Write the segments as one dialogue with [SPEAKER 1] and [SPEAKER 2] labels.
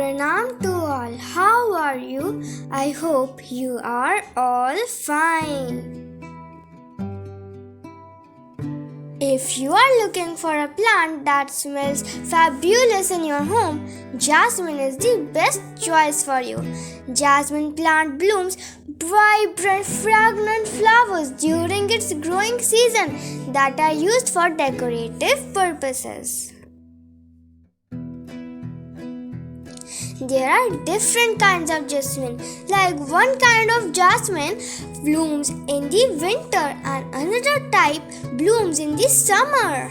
[SPEAKER 1] Pranam to all. How are you? I hope you are all fine. If you are looking for a plant that smells fabulous in your home, jasmine is the best choice for you. Jasmine plant blooms vibrant, fragrant flowers during its growing season that are used for decorative purposes. There are different kinds of jasmine. Like one kind of jasmine blooms in the winter and another type blooms in the summer.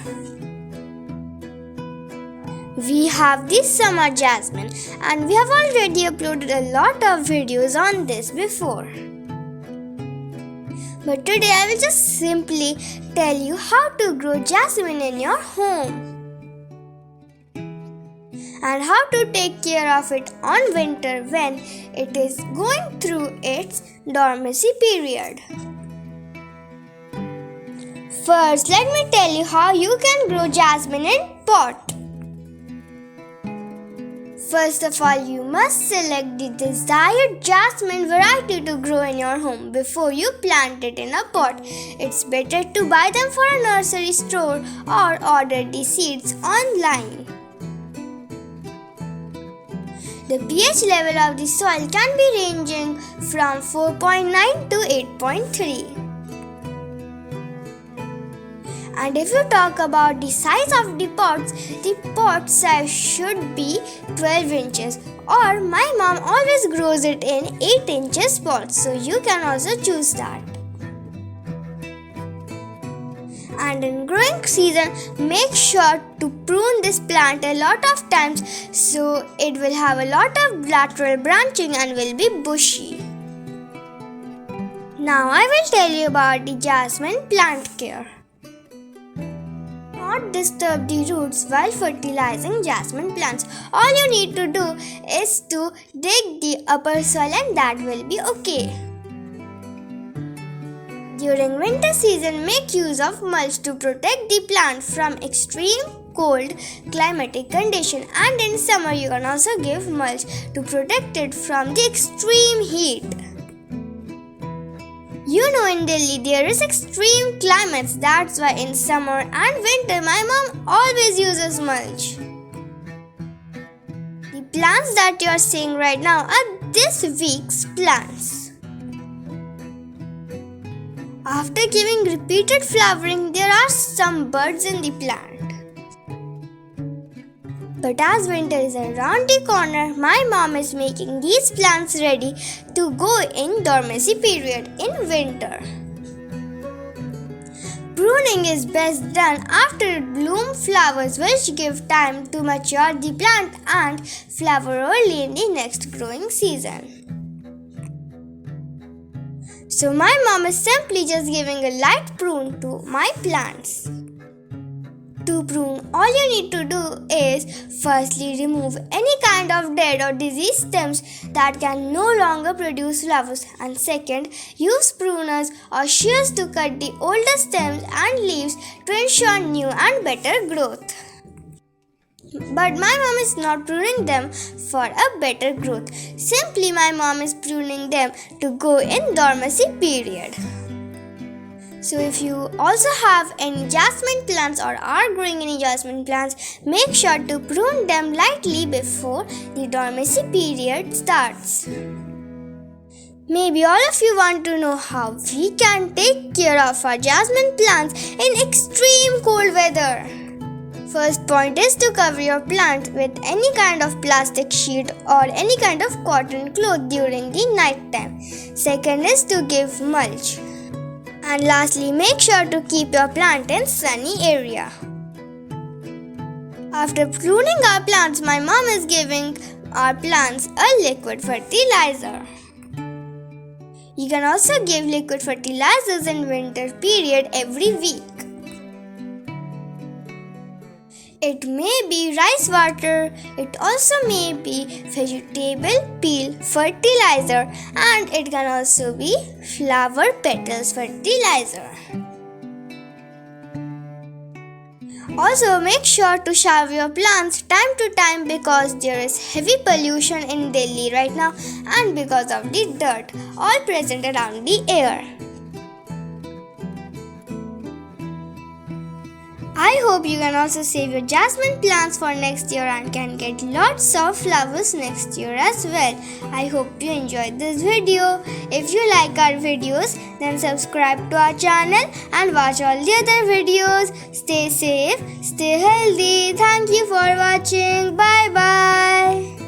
[SPEAKER 1] We have the summer jasmine and we have already uploaded a lot of videos on this before. But today I will just simply tell you how to grow jasmine in your home and how to take care of it on winter when it is going through its dormancy period. First, let me tell you how you can grow jasmine in pot. First of all, you must select the desired jasmine variety to grow in your home before you plant it in a pot. It's better to buy them from a nursery store or order the seeds online. The pH level of the soil can be ranging from 4.9 to 8.3. And if you talk about the size of the pot size should be 12 inches or my mom always grows it in 8 inches pots, so you can also choose that. And in growing season, make sure to prune this plant a lot of times so it will have a lot of lateral branching and will be bushy. Now I will tell you about the jasmine plant care. Not disturb the roots while fertilizing jasmine plants. All you need to do is to dig the upper soil and that will be okay. During winter season, make use of mulch to protect the plant from extreme cold climatic condition, and in summer you can also give mulch to protect it from the extreme heat. You know, in Delhi there is extreme climates, that's why in summer and winter my mom always uses mulch. The plants that you are seeing right now are this week's plants. After giving repeated flowering, there are some buds in the plant. But as winter is around the corner, my mom is making these plants ready to go in dormancy period in winter. Pruning is best done after it blooms flowers, which give time to mature the plant and flower early in the next growing season. So my mom is simply just giving a light prune to my plants. To prune, all you need to do is firstly remove any kind of dead or diseased stems that can no longer produce flowers, and second, use pruners or shears to cut the older stems and leaves to ensure new and better growth. But my mom is not pruning them for a better growth. Simply my mom is pruning them to go in dormancy period. So if you also have any jasmine plants or are growing any jasmine plants, make sure to prune them lightly before the dormancy period starts. Maybe all of you want to know how we can take care of our jasmine plants in extreme cold weather. First point is to cover your plant with any kind of plastic sheet or any kind of cotton cloth during the night time. Second is to give mulch. And lastly, make sure to keep your plant in sunny area. After pruning our plants, my mom is giving our plants a liquid fertilizer. You can also give liquid fertilizers in winter period every week. It may be rice water, it also may be vegetable peel fertilizer, and it can also be flower petals fertilizer. Also, make sure to shower your plants time to time because there is heavy pollution in Delhi right now and because of the dirt all present around the air. I hope you can also save your jasmine plants for next year and can get lots of flowers next year as well. I hope you enjoyed this video. If you like our videos, then subscribe to our channel and watch all the other videos. Stay safe, stay healthy. Thank you for watching. Bye bye.